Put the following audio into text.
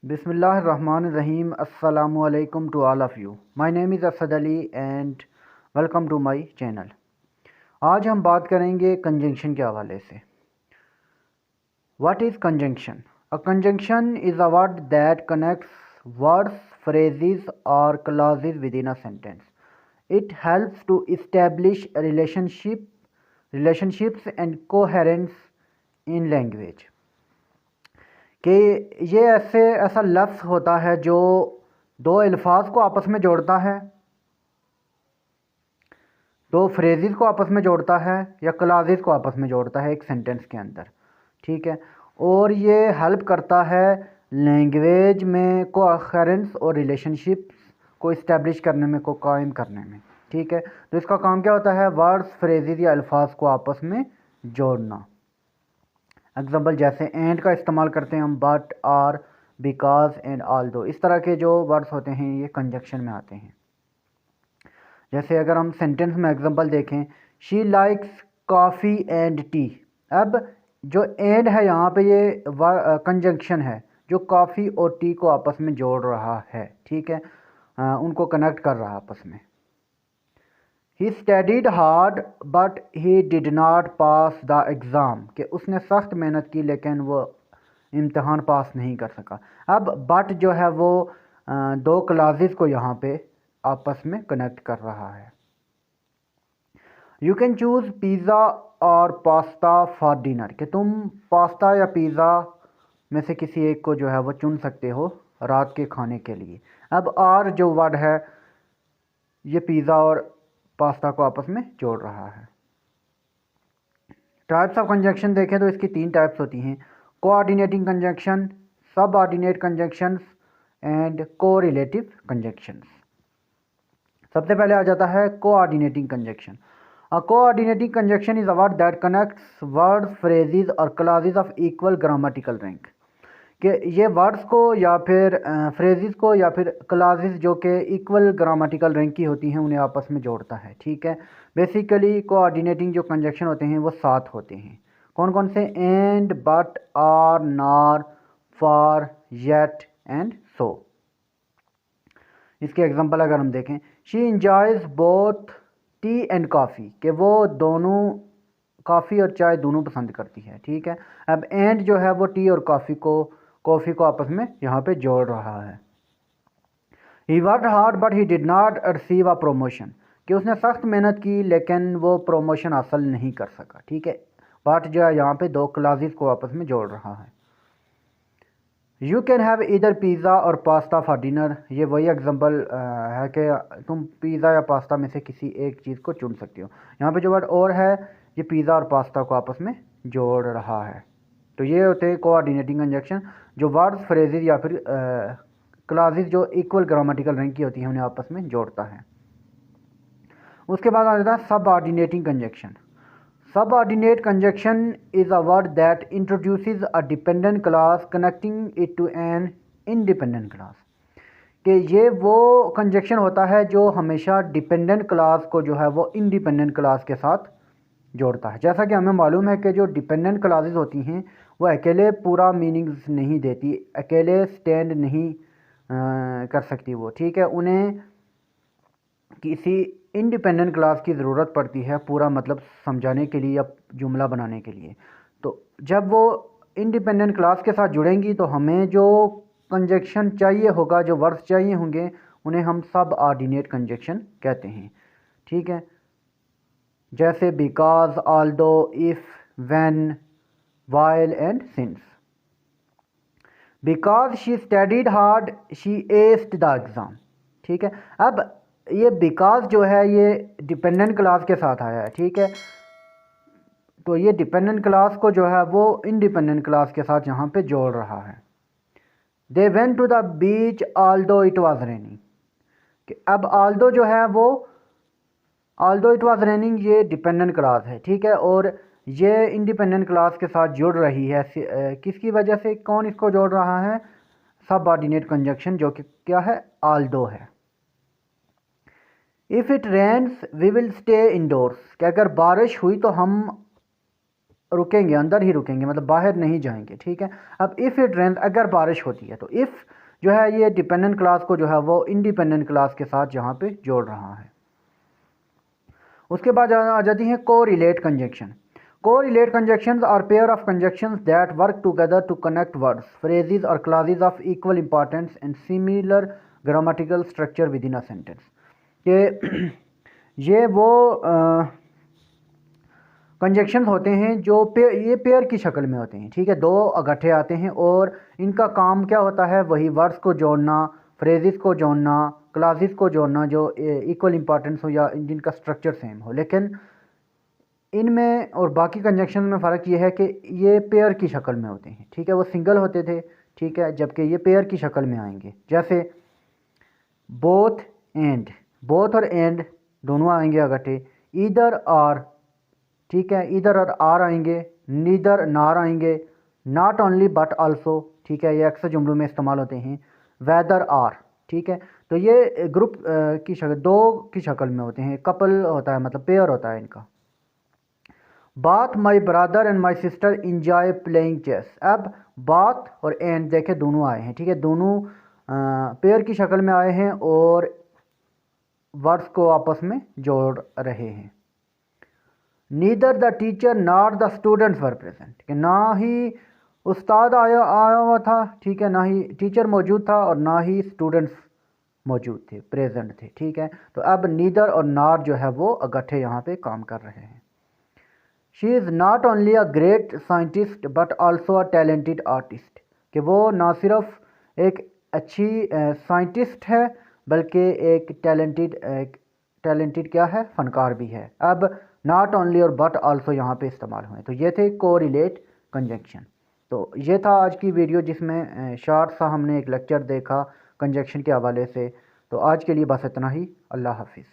Bismillahirrahmanirrahim. Assalamu alaikum to all of you. My name is Asad Ali and welcome to my channel. आज हम बात करेंगे conjunction के हवाले से. What is conjunction? A conjunction is a word that connects words, phrases or clauses within a sentence. It helps to establish a relationships and coherence in language. कि ये ऐसा लफ्ज़ होता है जो दो अल्फाज को आपस में जोड़ता है, दो फ्रेजेस को आपस में जोड़ता है या क्लासेस को आपस में जोड़ता है एक सेंटेंस के अंदर. ठीक है, और ये हेल्प करता है लैंग्वेज में कोहेरेंस और रिलेशनशिप्स को इस्टेब्लिश करने में, को कायम करने में. ठीक है, तो इसका काम क्या होता है? वर्ड्स, फ्रेजेस या अल्फाज को आपस में जोड़ना. एग्जाम्पल जैसे एंड का इस्तेमाल करते हैं हम, but, or, because and although. इस तरह के जो वर्ड्स होते हैं ये कंजक्शन में आते हैं. जैसे अगर हम सेंटेंस में एग्जांपल देखें, she likes coffee and T. अब जो एंड है यहाँ पे ये कंजंक्शन है जो कॉफ़ी और टी को आपस में जोड़ रहा है. ठीक है, उनको कनेक्ट कर रहा है आपस में. He studied hard but he did not pass the exam. कि उसने सख्त मेहनत की लेकिन वो इम्तहान पास नहीं कर सका. अब बट जो है वो दो क्लासेस को यहाँ पे आपस में कनेक्ट कर रहा है. यू कैन चूज़ पिज़्ज़ा और पास्ता फॉर डिनर. कि तुम पास्ता या पिज़्ज़ा में से किसी एक को जो है वो चुन सकते हो रात के खाने के लिए. अब आर जो वर्ड है ये पिज़्ज़ा और पास्ता को आपस में जोड़ रहा है. टाइप्स ऑफ कंजंक्शन देखें तो इसकी 3 टाइप्स होती हैं: coordinating conjunction, subordinate conjunctions and correlative conjunctions. सबसे पहले आ जाता है coordinating conjunction. A coordinating conjunction is a word that connects words, phrases और clauses of equal grammatical rank. कि ये वर्ड्स को या फिर फ्रेजेस को या फिर क्लासेस जो कि इक्वल ग्रामेटिकल रैंक की होती हैं उन्हें आपस में जोड़ता है. ठीक है, बेसिकली कोऑर्डिनेटिंग जो कंजंक्शन होते हैं वो 7 होते हैं. कौन कौन से? And, but, or, nor, for, yet and so. इसके एग्जांपल अगर हम देखें, she enjoys both tea and coffee. कि वो दोनों कॉफ़ी और चाय दोनों पसंद करती है. ठीक है, अब एंड जो है वो टी और कॉफ़ी को आपस में यहाँ पे जोड़ रहा है. He worked hard but he did not receive a promotion. कि उसने सख्त मेहनत की लेकिन वो प्रमोशन हासिल नहीं कर सका. ठीक है, बट जो है यहाँ पे दो क्लासेस को आपस में जोड़ रहा है. यू कैन हैव इधर पिज़्ज़ा और पास्ता फॉर डिनर. ये वही एग्जांपल है कि तुम पिज़्ज़ा या पास्ता में से किसी एक चीज़ को चुन सकते हो. यहाँ पे जो वर्ड और है ये पिज़्ज़ा और पास्ता को आपस में जोड़ रहा है. तो ये होते हैं कोऑर्डिनेटिंग कंजंक्शन जो वर्ड्स, फ्रेजेस या फिर क्लॉजेस जो इक्वल ग्रामेटिकल रैंक की होती हैं उन्हें आपस में जोड़ता है. उसके बाद आ जाता है सब ऑर्डिनेटिंग conjunction. Subordinate conjunction is a word that introduces a dependent clause connecting it to an independent clause. कि ये वो कंजक्शन होता है जो हमेशा डिपेंडेंट क्लास को जो है वो इंडिपेंडेंट क्लास के साथ जोड़ता है. जैसा कि हमें मालूम है कि जो डिपेंडेंट क्लासेस होती हैं वो अकेले पूरा मीनिंग्स नहीं देती, अकेले स्टैंड नहीं कर सकती वो. ठीक है, उन्हें किसी इंडिपेंडेंट क्लास की ज़रूरत पड़ती है पूरा मतलब समझाने के लिए या जुमला बनाने के लिए. तो जब वो इंडिपेंडेंट क्लास के साथ जुड़ेंगी तो हमें जो कंजक्शन चाहिए होगा, जो वर्ड्स चाहिए होंगे, उन्हें हम सब ऑर्डिनेट कंजक्शन कहते हैं. ठीक है, जैसे because, although, if, when, while and since. Because she studied hard she aced the exam. ठीक है, अब ये बिकॉज जो है ये डिपेंडेंट क्लास के साथ आया है. ठीक है, तो ये डिपेंडेंट क्लास को जो है वो इंडिपेंडेंट क्लास के साथ यहाँ पे जोड़ रहा है. They went to the beach although it was raining. अब ऑल्दो जो है वो ऑल्दो इट वाज रेनिंग ये डिपेंडेंट क्लास है. ठीक है, और ये इंडिपेंडेंट क्लास के साथ जुड़ रही है. किसकी वजह से? कौन इसको जोड़ रहा है? सब ऑर्डिनेट कंजक्शन जो कि क्या है? ऑल्दो है. If it rains we will stay indoors. कि अगर बारिश हुई तो हम रुकेंगे, अंदर ही रुकेंगे, मतलब बाहर नहीं जाएंगे, ठीक है। अब इफ़ इट रेन्स, अगर बारिश होती है, तो इफ़ जो है ये डिपेंडेंट क्लास को जो है वो इंडिपेंडेंट क्लास के साथ यहाँ पे जोड़ रहा है। उसके बाद आ जाती है correlative conjunction. Correlative conjunctions are pair of conjunctions that work together to connect words, phrases और clauses of equal importance and similar grammatical structure within a sentence. कि ये वो कंजक्शंस होते हैं जो ये पेयर की शक्ल में होते हैं, ठीक है। दो अगट्ठे आते हैं और इनका काम क्या होता है, वही वर्ड्स को जोड़ना, फ्रेजेस को जोड़ना, क्लॉजेस को जोड़ना जो इक्वल इंपॉर्टेंस हो या जिनका स्ट्रक्चर सेम हो। लेकिन इनमें और बाकी कंजक्शन में फ़र्क ये है कि ये पेयर की शक्ल में होते हैं, ठीक है। वो सिंगल होते थे, ठीक है, जबकि ये पेयर की शक्ल में आएंगे। जैसे बोथ एंड, बोथ और एंड दोनों आएंगे अगट्ठे। ईदर आर, ठीक है, इधर और आर आएंगे। नीदर नार आएंगे। नॉट ओनली बट आल्सो, ठीक है, ये अक्सर जुमलों में इस्तेमाल होते हैं। वेदर आर, ठीक है। तो ये ग्रुप की शक्ल, दो की शक्ल में होते हैं, कपल होता है, मतलब पेयर होता है इनका। Both my brother and my sister enjoy playing chess. अब बाथ और एंड देखे दोनों आए हैं, ठीक है, दोनों पेयर की शक्ल में आए हैं और वर्ड्स को आपस में जोड़ रहे हैं। Neither the teacher not the students were present, कि ना ही उस्ताद आया हुआ था, ठीक है, ना ही टीचर मौजूद था और ना ही स्टूडेंट्स मौजूद थे, प्रेजेंट थे, ठीक है। तो अब नीदर और नॉट जो है वो अगट्ठे यहाँ पे काम कर रहे हैं। She is not only a great scientist but also a talented artist, कि वो ना सिर्फ एक अच्छी साइंटिस्ट है बल्कि एक टैलेंटेड क्या है, फनकार भी है। अब नॉट ओनली और बट आल्सो यहाँ पे इस्तेमाल हुए। तो ये थे को रिलेट कंजक्शन। तो ये था आज की वीडियो जिसमें शॉर्ट सा हमने एक लेक्चर देखा कंजक्शन के हवाले से। तो आज के लिए बस इतना ही। अल्लाह हाफिज़।